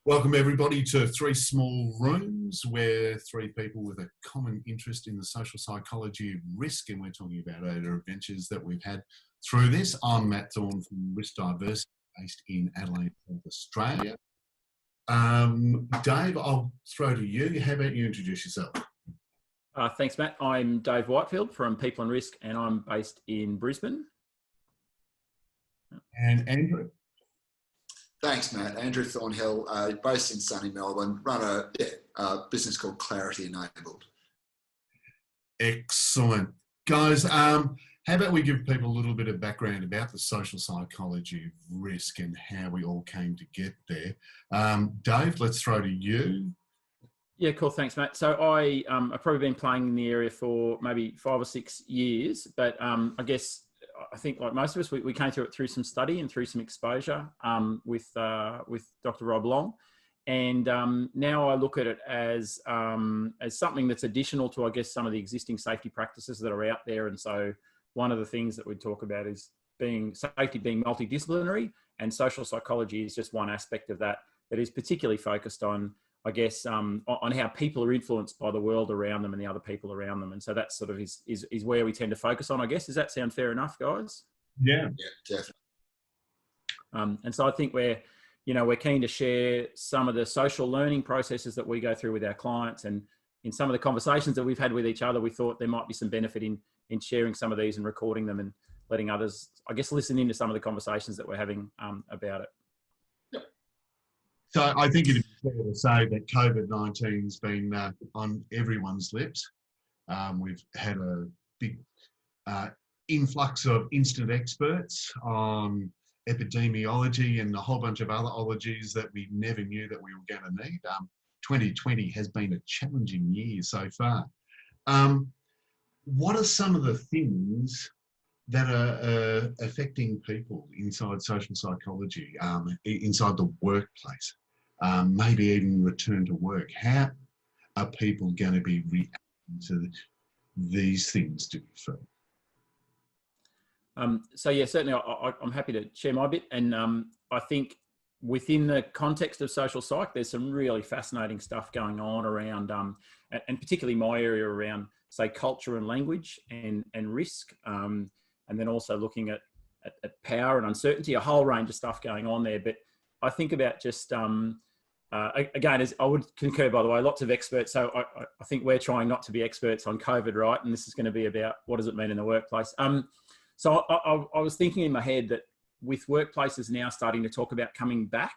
Welcome everybody to Three Small Rooms, where three people with a common interest in the social psychology of risk, and we're talking about our adventures that we've had through this. I'm Matt Thorne from Risk Diversity, based in Adelaide, South Australia. Dave, I'll throw to you. How about you introduce yourself? Thanks, Matt. I'm Dave Whitefield from People and Risk, and I'm based in Brisbane. And Andrew? Thanks, Matt. Andrew Thornhill, based in sunny Melbourne, run a business called Clarity Enabled. Excellent. Guys, how about we give people a little bit of background about the social psychology of risk and how we all came to get there. Dave, let's throw to you. Yeah, cool. Thanks, Matt. So I've probably been playing in the area for maybe 5 or 6 years, but I think like most of us, we came through it through some study and through some exposure with Dr. Rob Long. And now I look at it as something that's additional to, I guess, some of the existing safety practices that are out there. And so one of the things that we talk about is safety being multidisciplinary, and social psychology is just one aspect of that is particularly focused on, I guess, on how people are influenced by the world around them and the other people around them. And so that sort of is where we tend to focus on, I guess. Does that sound fair enough, guys? Yeah, definitely. And so I think we're keen to share some of the social learning processes that we go through with our clients. And in some of the conversations that we've had with each other, we thought there might be some benefit in sharing some of these and recording them and letting others, I guess, listen into some of the conversations that we're having about it. So I think it'd be fair to say that COVID-19 has been on everyone's lips. We've had a big influx of instant experts on epidemiology and a whole bunch of other ologies that we never knew that we were going to need. 2020 has been a challenging year so far. What are some of the things that are affecting people inside social psychology, inside the workplace, maybe even return to work? How are people going to be reacting to these things, do you feel? So yeah, certainly I'm happy to share my bit. And I think within the context of social psych, there's some really fascinating stuff going on around, and particularly my area around, say, culture and language and risk. And then also looking at power and uncertainty, a whole range of stuff going on there. But I think about just, again, as I would concur, by the way, lots of experts. So I think we're trying not to be experts on COVID, right? And this is going to be about what does it mean in the workplace. So I was thinking in my head that with workplaces now starting to talk about coming back,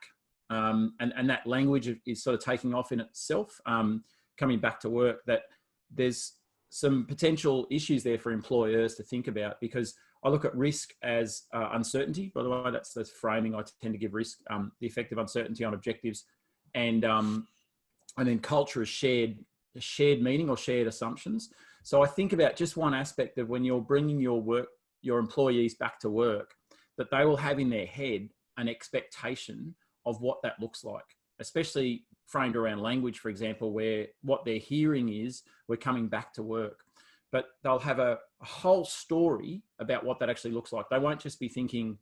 and that language is sort of taking off in itself, coming back to work, that there's some potential issues there for employers to think about, because I look at risk as uncertainty. By the way, that's the framing I tend to give risk, the effect of uncertainty on objectives, and then culture is shared meaning or shared assumptions. So I think about just one aspect of when you're bringing your employees back to work, that they will have in their head an expectation of what that looks like, especially framed around language, for example, where what they're hearing is we're coming back to work. But they'll have a whole story about what that actually looks like. They won't just be thinking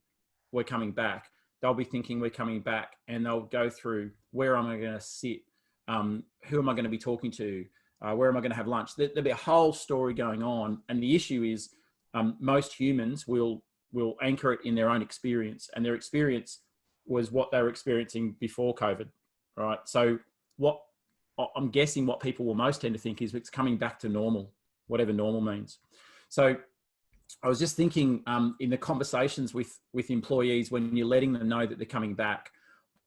we're coming back. They'll be thinking we're coming back, and they'll go through, where am I going to sit? Who am I going to be talking to? Where am I going to have lunch? There'll be a whole story going on. And the issue is most humans will anchor it in their own experience, and their experience was what they were experiencing before COVID, right? So what I'm guessing what people will most tend to think is it's coming back to normal, whatever normal means. So I was just thinking in the conversations with employees, when you're letting them know that they're coming back,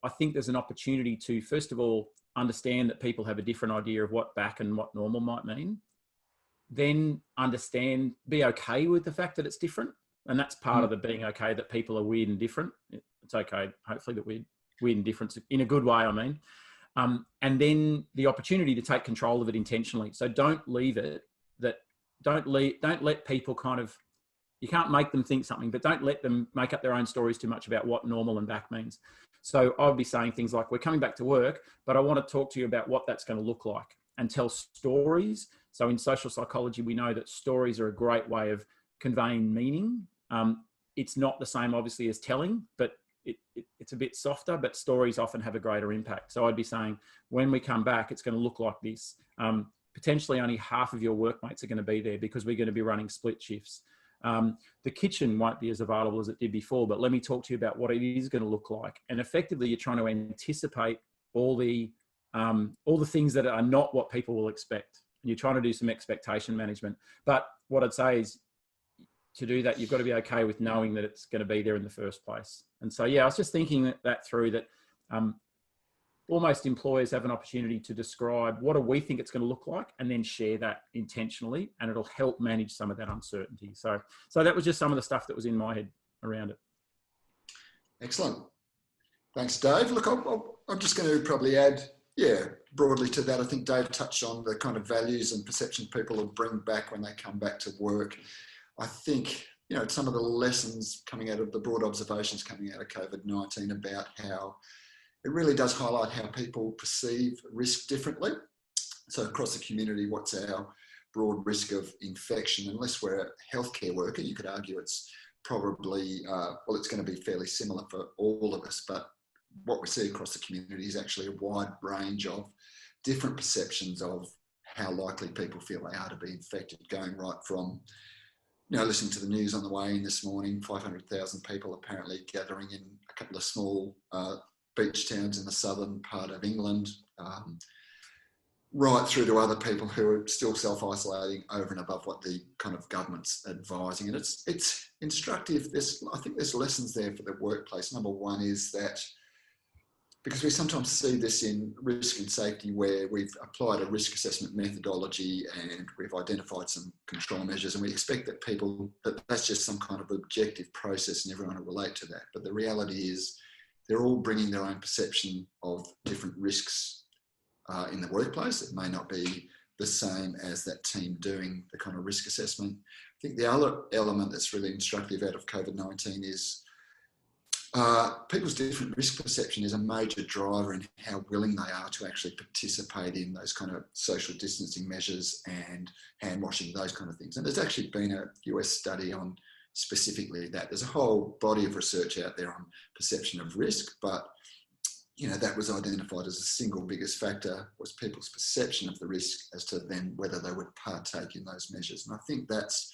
I think there's an opportunity to, first of all, understand that people have a different idea of what back and what normal might mean. Then be okay with the fact that it's different. And that's part of the being okay, that people are weird and different. It's okay, hopefully, that we're weird and different in a good way, I mean. And then the opportunity to take control of it intentionally. So don't leave it don't let people kind of, you can't make them think something, but don't let them make up their own stories too much about what normal and back means. So I'll be saying things like, we're coming back to work, but I want to talk to you about what that's going to look like, and tell stories. So in social psychology, we know that stories are a great way of conveying meaning. It's not the same, obviously, as telling, but it's a bit softer, but stories often have a greater impact. So I'd be saying, when we come back, it's going to look like this. Potentially only half of your workmates are going to be there because we're going to be running split shifts. The kitchen won't be as available as it did before, but let me talk to you about what it is going to look like. And effectively, you're trying to anticipate all the things that are not what people will expect. And you're trying to do some expectation management. But what I'd say is, to do that, you've got to be okay with knowing that it's going to be there in the first place. And so, yeah, I was just thinking that through, that almost employers have an opportunity to describe what do we think it's going to look like, and then share that intentionally, and it'll help manage some of that uncertainty. So that was just some of the stuff that was in my head around it. Excellent. Thanks, Dave. Look, I'm just going to probably add, broadly to that. I think Dave touched on the kind of values and perceptions people will bring back when they come back to work. I think, some of the lessons coming out of the broad observations coming out of COVID-19 about how it really does highlight how people perceive risk differently. So across the community, what's our broad risk of infection? Unless we're a healthcare worker, you could argue it's probably, it's going to be fairly similar for all of us. But what we see across the community is actually a wide range of different perceptions of how likely people feel they are to be infected, going right from, listening to the news on the way in this morning, 500,000 people apparently gathering in a couple of small beach towns in the southern part of England, right through to other people who are still self-isolating over and above what the kind of government's advising. And it's instructive. I think there's lessons there for the workplace. Number one is that, because we sometimes see this in risk and safety, where we've applied a risk assessment methodology and we've identified some control measures, and we expect that that's just some kind of objective process and everyone will relate to that. But the reality is they're all bringing their own perception of different risks in the workplace. It may not be the same as that team doing the kind of risk assessment. I think the other element that's really instructive out of COVID-19 is people's different risk perception is a major driver in how willing they are to actually participate in those kind of social distancing measures and hand washing, those kind of things. And there's actually been a US study on specifically that. There's a whole body of research out there on perception of risk, but that was identified as the single biggest factor was people's perception of the risk as to then whether they would partake in those measures. And I think that's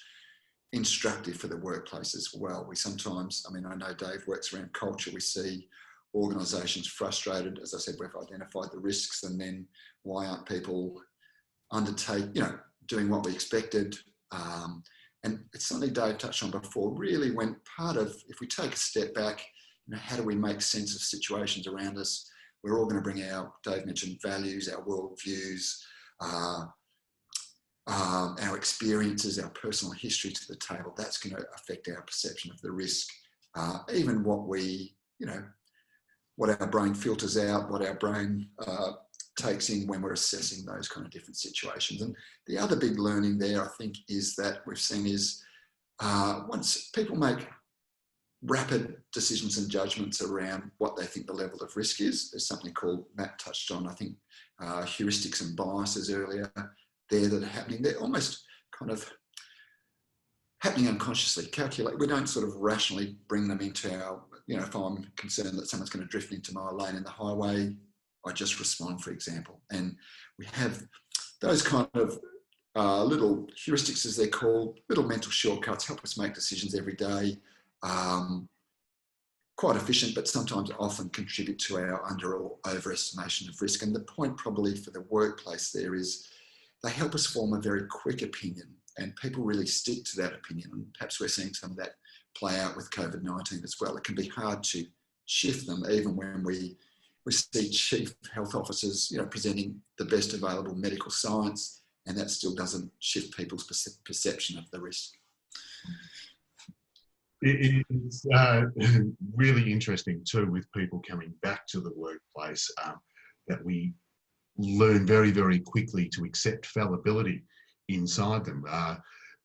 instructive for the workplace as well. We sometimes, I know Dave works around culture, we see organisations frustrated. As I said, we've identified the risks, and then why aren't people doing what we expected? And it's something Dave touched on before, really when part of, if we take a step back, how do we make sense of situations around us? We're all going to bring Dave mentioned values, our worldviews, our experiences, our personal history to the table. That's going to affect our perception of the risk. Even what what our brain filters out, what our brain takes in when we're assessing those kind of different situations. And the other big learning there, I think, is that we've seen is once people make rapid decisions and judgments around what they think the level of risk is, there's something called, Matt touched on, I think, heuristics and biases earlier there that are happening. They're almost kind of happening unconsciously, we don't sort of rationally bring them into our, if I'm concerned that someone's going to drift into my lane in the highway, I just respond, for example. And we have those kind of little heuristics, as they're called, little mental shortcuts, help us make decisions every day. Quite efficient, but sometimes often contribute to our under or overestimation of risk. And the point probably for the workplace there is they help us form a very quick opinion, and people really stick to that opinion. And perhaps we're seeing some of that play out with COVID-19 as well. It can be hard to shift them, even when we see chief health officers, presenting the best available medical science, and that still doesn't shift people's perception of the risk. It's really interesting too with people coming back to the workplace that we learn very, very quickly to accept fallibility inside them.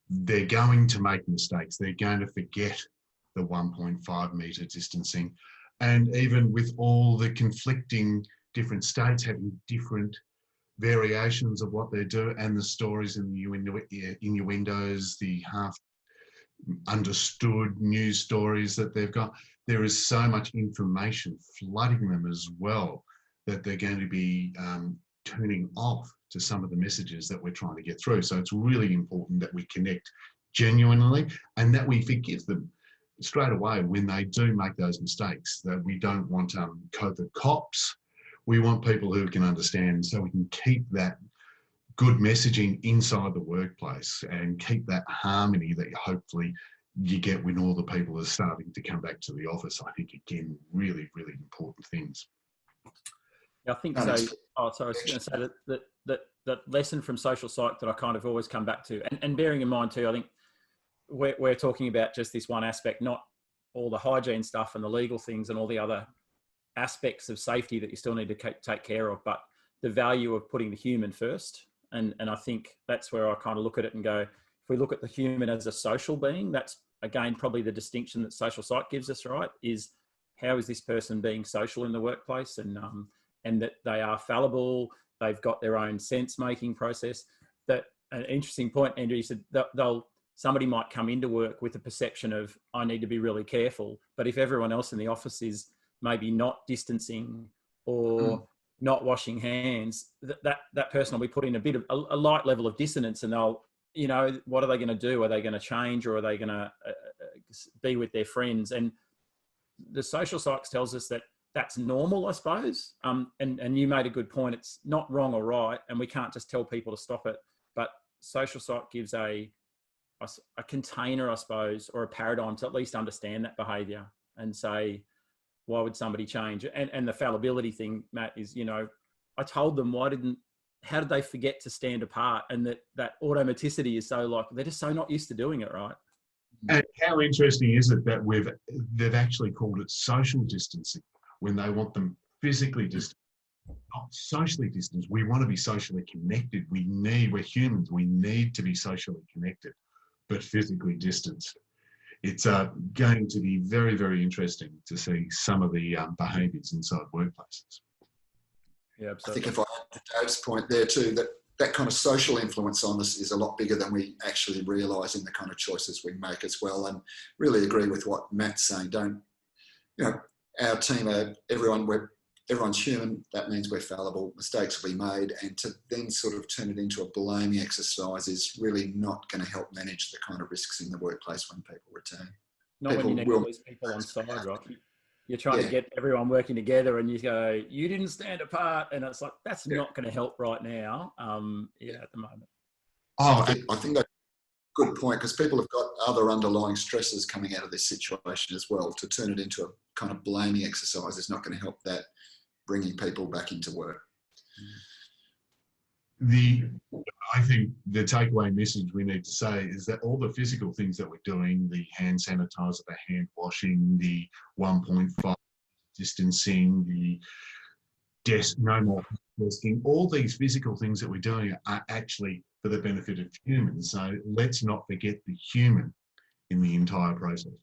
They're going to make mistakes. They're going to forget the 1.5 metre distancing. And even with all the conflicting different states having different variations of what they do, and the stories and the innuendos, the understood news stories that they've got. There is so much information flooding them as well that they're going to be turning off to some of the messages that we're trying to get through. So it's really important that we connect genuinely and that we forgive them straight away when they do make those mistakes. That we don't want COVID cops. We want people who can understand, so we can keep that good messaging inside the workplace and keep that harmony that hopefully you get when all the people are starting to come back to the office. I think, again, really, really important things. I think so. Oh, sorry, I was going to say that lesson from social psych that I kind of always come back to, and bearing in mind too, I think we're talking about just this one aspect, not all the hygiene stuff and the legal things and all the other aspects of safety that you still need to take care of, but the value of putting the human first. And I think that's where I kind of look at it and go, if we look at the human as a social being, that's again probably the distinction that social psych gives us, right? Is how is this person being social in the workplace, and that they are fallible, they've got their own sense-making process. That an interesting point, Andrew, you said that somebody might come into work with a perception of, I need to be really careful, but if everyone else in the office is maybe not distancing or not washing hands, that person will be put in a bit of a light level of dissonance, and they'll, you know, what are they going to do? Are they going to change, or are they going to be with their friends? And the social psych tells us that that's normal, I suppose. And you made a good point. It's not wrong or right, and we can't just tell people to stop it. But social psych gives a container, I suppose, or a paradigm to at least understand that behaviour and say, why would somebody change? And the fallibility thing, Matt, is, you know, I told them, how did they forget to stand apart? And that automaticity is so, like, they're just so not used to doing it, right? And how interesting is it that they've actually called it social distancing when they want them physically distant, not socially distanced. We want to be socially connected. We're humans. We need to be socially connected, but physically distanced. It's going to be very, very interesting to see some of the behaviours inside workplaces. Yeah, absolutely. I think if I add to Dave's point there too, that kind of social influence on us is a lot bigger than we actually realise in the kind of choices we make as well. And really agree with what Matt's saying. Our team, everyone's human. That means we're fallible. Mistakes will be made, and to then sort of turn it into a blaming exercise is really not going to help manage the kind of risks in the workplace when people return. Not when you need all these people on side, right? You're trying to get everyone working together, and you go, you didn't stand apart, and it's like, that's not going to help right now. At the moment. I think that's a good point, because people have got other underlying stresses coming out of this situation as well. To turn it into a kind of blaming exercise is not going to help that bringing people back into work. I think the takeaway message we need to say is that all the physical things that we're doing, the hand sanitizer, the hand washing, the 1.5 distancing, the no more desking, all these physical things that we're doing are actually for the benefit of humans. So let's not forget the human in the entire process.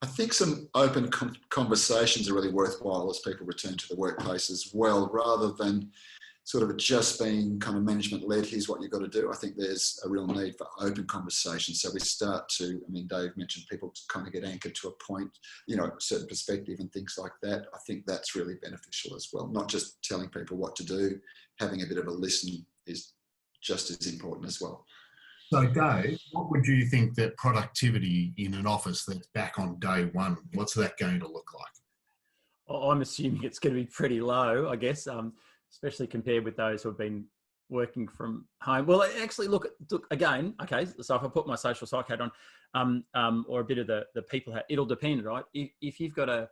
I think some open conversations are really worthwhile as people return to the workplace as well, rather than sort of just being kind of management led, here's what you've got to do. I think there's a real need for open conversations. So we start to, Dave mentioned people to kind of get anchored to a point, a certain perspective and things like that. I think that's really beneficial as well. Not just telling people what to do, having a bit of a listen is just as important as well. So Dave, what would you think that productivity in an office that's back on day one, what's that going to look like? I'm assuming it's going to be pretty low, I guess, especially compared with those who have been working from home. Well, actually, look again, okay, so if I put my social psych hat on, or a bit of the people hat, it'll depend, right? If you've got a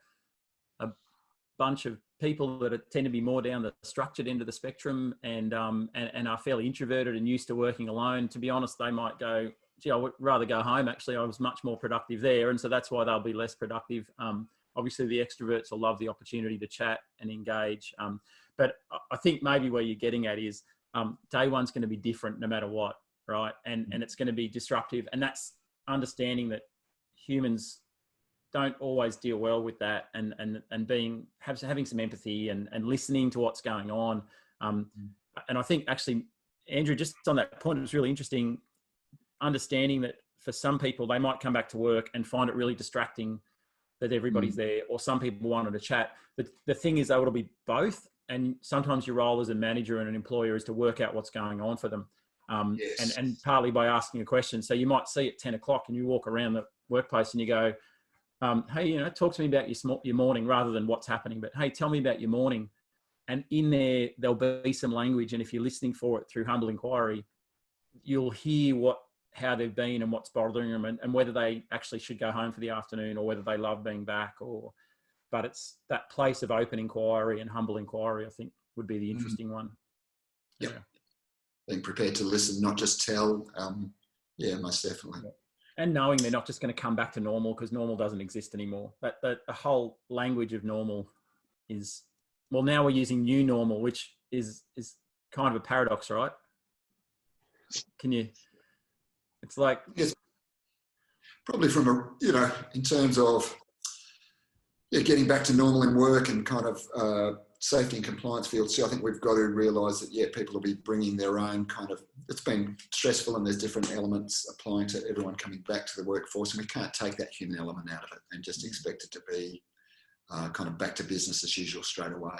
bunch of people that tend to be more down the structured end of the spectrum and are fairly introverted and used to working alone, to be honest, they might go, gee, I would rather go home. Actually, I was much more productive there. And so that's why they'll be less productive. Obviously, the extroverts will love the opportunity to chat and engage. But I think maybe where you're getting at is day one's going to be different no matter what, right? And it's going to be disruptive. And that's understanding that humans don't always deal well with that, and having some empathy and listening to what's going on. And I think actually, Andrew, just on that point, it was really interesting understanding that for some people, they might come back to work and find it really distracting that everybody's there, or some people wanted to chat. But the thing is, though, it'll be both. And sometimes your role as a manager and an employer is to work out what's going on for them. Yes. And partly by asking a question. So you might see at 10 o'clock and you walk around the workplace and you go, hey, you know, talk to me about your morning, rather than what's happening, but hey, tell me about your morning. And in there, there'll be some language. And if you're listening for it through humble inquiry, you'll hear how they've been and what's bothering them, and whether they actually should go home for the afternoon, or whether they love being back, but it's that place of open inquiry and humble inquiry, I think, would be the interesting one. Yep. Yeah. Being prepared to listen, not just tell. Yeah, most definitely. Yeah. And knowing they're not just going to come back to normal, because normal doesn't exist anymore. But the whole language of normal is, well, now we're using new normal, which is kind of a paradox, right? It's like... Yes. Probably from in terms of getting back to normal in work and kind of safety and compliance fields. So I think we've got to realise that, people will be bringing their own kind of, it's been stressful and there's different elements applying to everyone coming back to the workforce, and we can't take that human element out of it and just expect it to be kind of back to business as usual straight away.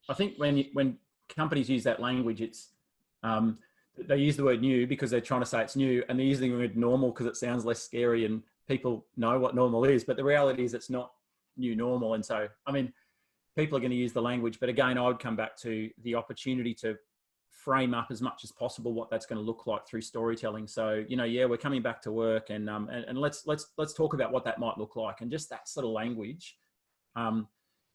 I think when companies use that language, it's they use the word new because they're trying to say it's new, and they're using the word normal because it sounds less scary and people know what normal is. But the reality is it's not new normal. And so, I mean, people are going to use the language, but again, I would come back to the opportunity to frame up as much as possible what that's going to look like through storytelling. So, we're coming back to work, and let's talk about what that might look like, and just that sort of language.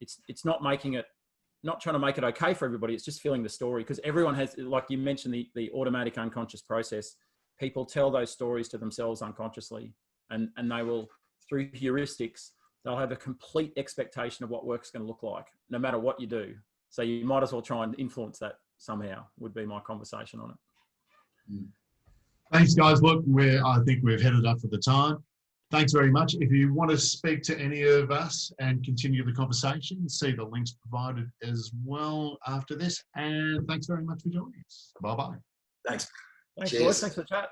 It's not trying to make it okay for everybody. It's just feeling the story, because everyone has, like you mentioned, the automatic unconscious process. People tell those stories to themselves unconsciously, and they will, through heuristics, they'll have a complete expectation of what work's going to look like, no matter what you do. So you might as well try and influence that somehow, would be my conversation on it. Thanks, guys. Look, I think we've headed up for the time. Thanks very much. If you want to speak to any of us and continue the conversation, see the links provided as well after this. And thanks very much for joining us. Bye-bye. Thanks. Thanks, boys. Thanks for the chat.